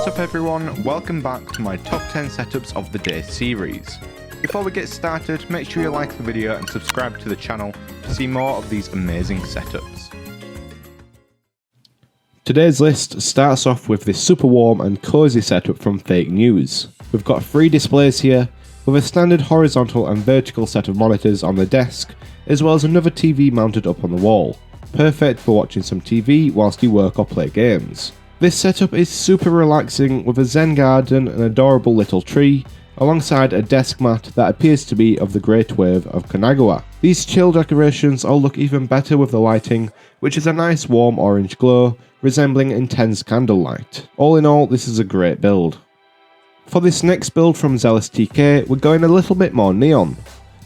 What's up everyone, welcome back to my top 10 setups of the day series. Before we get started, make sure you like the video and subscribe to the channel to see more of these amazing setups. Today's list starts off with this super warm and cozy setup from Fake News. We've got 3 displays here, with a standard horizontal and vertical set of monitors on the desk, as well as another TV mounted up on the wall, perfect for watching some TV whilst you work or play games. This setup is super relaxing with a zen garden and adorable little tree, alongside a desk mat that appears to be of the Great Wave of Kanagawa. These chill decorations all look even better with the lighting, which is a nice warm orange glow, resembling intense candlelight. All in all, this is a great build. For this next build from Zealous TK, we're going a little bit more neon.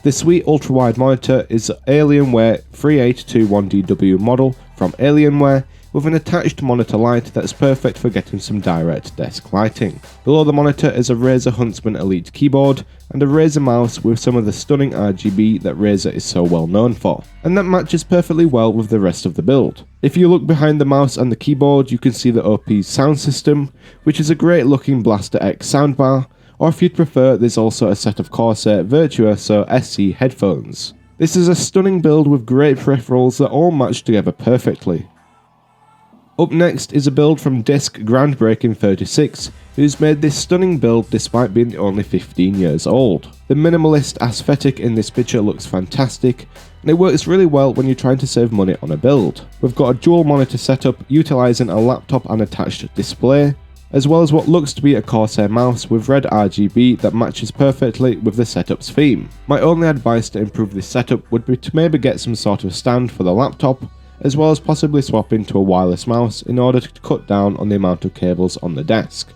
This sweet ultra-wide monitor is Alienware 3821DW model from Alienware, with an attached monitor light that's perfect for getting some direct desk lighting. Below the monitor is a Razer Huntsman Elite keyboard and a Razer mouse with some of the stunning RGB that Razer is so well known for, and that matches perfectly well with the rest of the build. If you look behind the mouse and the keyboard, you can see the OP's sound system, which is a great looking Blaster X soundbar, or if you'd prefer, there's also a set of Corsair Virtuoso SC headphones. This is a stunning build with great peripherals that all match together perfectly. Up next is a build from Disc Groundbreaking 36, who's made this stunning build despite being only 15 years old. The minimalist aesthetic in this picture looks fantastic, and it works really well when you're trying to save money on a build. We've got a dual monitor setup utilising a laptop and attached display, as well as what looks to be a Corsair mouse with red RGB that matches perfectly with the setup's theme. My only advice to improve this setup would be to maybe get some sort of stand for the laptop, as well as possibly swap into a wireless mouse in order to cut down on the amount of cables on the desk.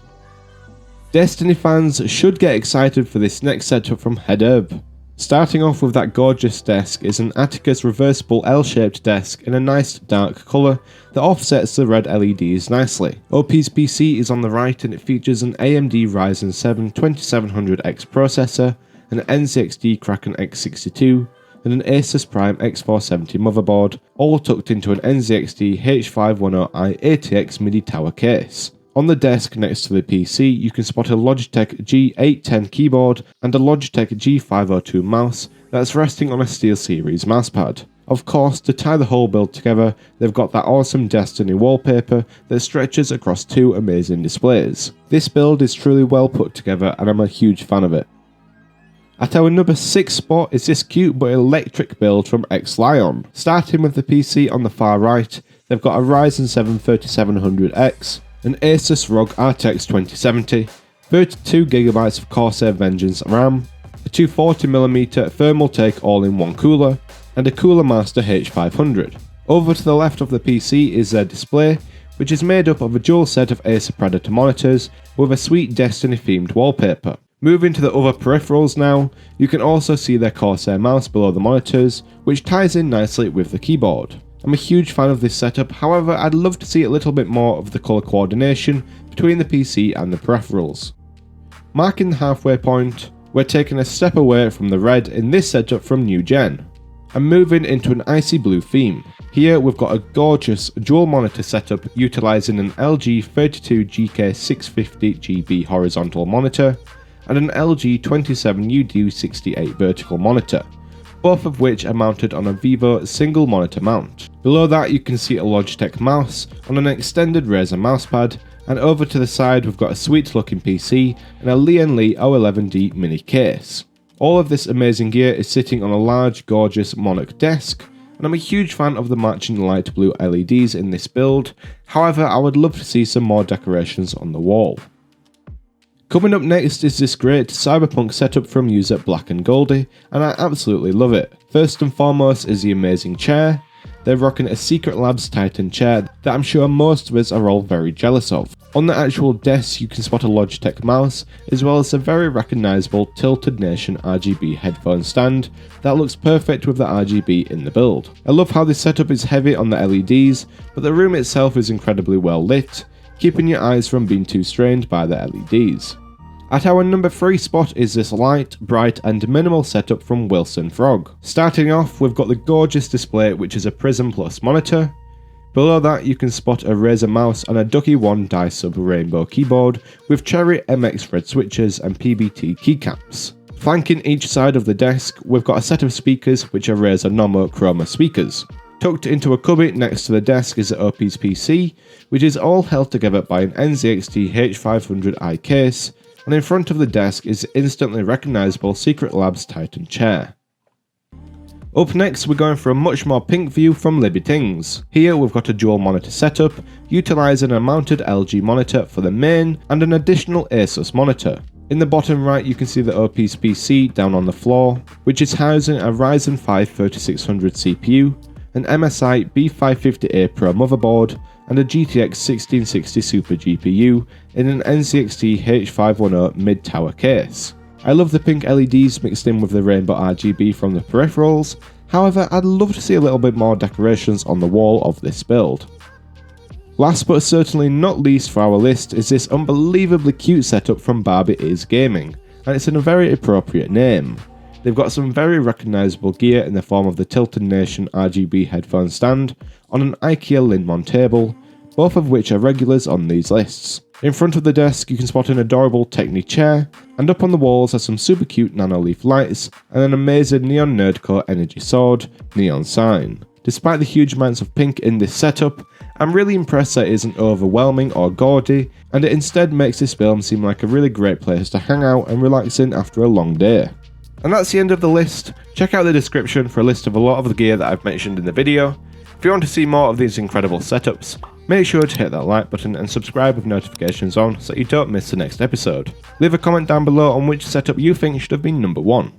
Destiny fans should get excited for this next setup from Hederb. Starting off with that gorgeous desk is an Atticus reversible L-shaped desk in a nice dark colour that offsets the red LEDs nicely. OP's PC is on the right and it features an AMD Ryzen 7 2700X processor, an NZXT Kraken X62, and an Asus Prime X470 motherboard, all tucked into an NZXT H510i ATX MIDI tower case. On the desk next to the PC, you can spot a Logitech G810 keyboard and a Logitech G502 mouse that's resting on a SteelSeries mousepad. Of course, to tie the whole build together, they've got that awesome Destiny wallpaper that stretches across 2 amazing displays. This build is truly well put together and I'm a huge fan of it. At our number 6 spot is this cute but electric build from XLion. Starting with the PC on the far right, they've got a Ryzen 7 3700X, an Asus ROG RTX 2070, 32GB of Corsair Vengeance RAM, a 240mm thermal take all-in-one cooler, and a Cooler Master H500. Over to the left of the PC is their display, which is made up of a dual set of Acer Predator monitors with a sweet Destiny themed wallpaper. Moving to the other peripherals now, you can also see their Corsair mouse below the monitors, which ties in nicely with the keyboard. I'm a huge fan of this setup, however I'd love to see a little bit more of the colour coordination between the PC and the peripherals. Marking the halfway point, we're taking a step away from the red in this setup from New Gen, and moving into an icy blue theme. Here we've got a gorgeous dual monitor setup utilising an LG 32GK650GB horizontal monitor, and an LG 27UD68 vertical monitor, both of which are mounted on a Vivo single monitor mount. Below that you can see a Logitech mouse on an extended Razer mousepad, and over to the side we've got a sweet looking PC and a Lian O11D mini case. All of this amazing gear is sitting on a large gorgeous Monarch desk, and I'm a huge fan of the matching light blue LEDs in this build, however I would love to see some more decorations on the wall. Coming up next is this great cyberpunk setup from user Black and Goldie, and I absolutely love it. First and foremost is the amazing chair. They're rocking a Secret Labs Titan chair that I'm sure most of us are all very jealous of. On the actual desk you can spot a Logitech mouse, as well as a very recognisable Tilted Nation RGB headphone stand that looks perfect with the RGB in the build. I love how this setup is heavy on the LEDs, but the room itself is incredibly well lit, keeping your eyes from being too strained by the LEDs. At our number 3 spot is this light, bright and minimal setup from Wilson Frog. Starting off, we've got the gorgeous display which is a Prism Plus monitor. Below that you can spot a Razer mouse and a Ducky 1 die sub rainbow keyboard with Cherry MX red switches and PBT keycaps. Flanking each side of the desk, we've got a set of speakers which are Razer Nomo Chroma speakers. Tucked into a cubby next to the desk is the OP's PC, which is all held together by an NZXT H500i case, and in front of the desk is the instantly recognisable Secret Labs Titan chair. Up next, we're going for a much more pink view from Libra Things. Here we've got a dual monitor setup, utilising a mounted LG monitor for the main and an additional Asus monitor. In the bottom right you can see the OP's PC down on the floor, which is housing a Ryzen 5 3600 CPU, an MSI B550A Pro motherboard, and a GTX 1660 Super GPU in an NZXT H510 mid-tower case. I love the pink LEDs mixed in with the rainbow RGB from the peripherals, however I'd love to see a little bit more decorations on the wall of this build. Last but certainly not least for our list is this unbelievably cute setup from Barbie is Gaming, and it's in a very appropriate name. They've got some very recognisable gear in the form of the Tilted Nation RGB headphone stand on an IKEA Lindmon table, both of which are regulars on these lists. In front of the desk you can spot an adorable Techni chair, and up on the walls are some super cute nano leaf lights and an amazing Neon Nerdcore energy sword, Neon Sign. Despite the huge amounts of pink in this setup, I'm really impressed that it isn't overwhelming or gaudy, and it instead makes this film seem like a really great place to hang out and relax in after a long day. And that's the end of the list. Check out the description for a list of a lot of the gear that I've mentioned in the video. If you want to see more of these incredible setups, make sure to hit that like button and subscribe with notifications on so you don't miss the next episode. Leave a comment down below on which setup you think should have been number 1.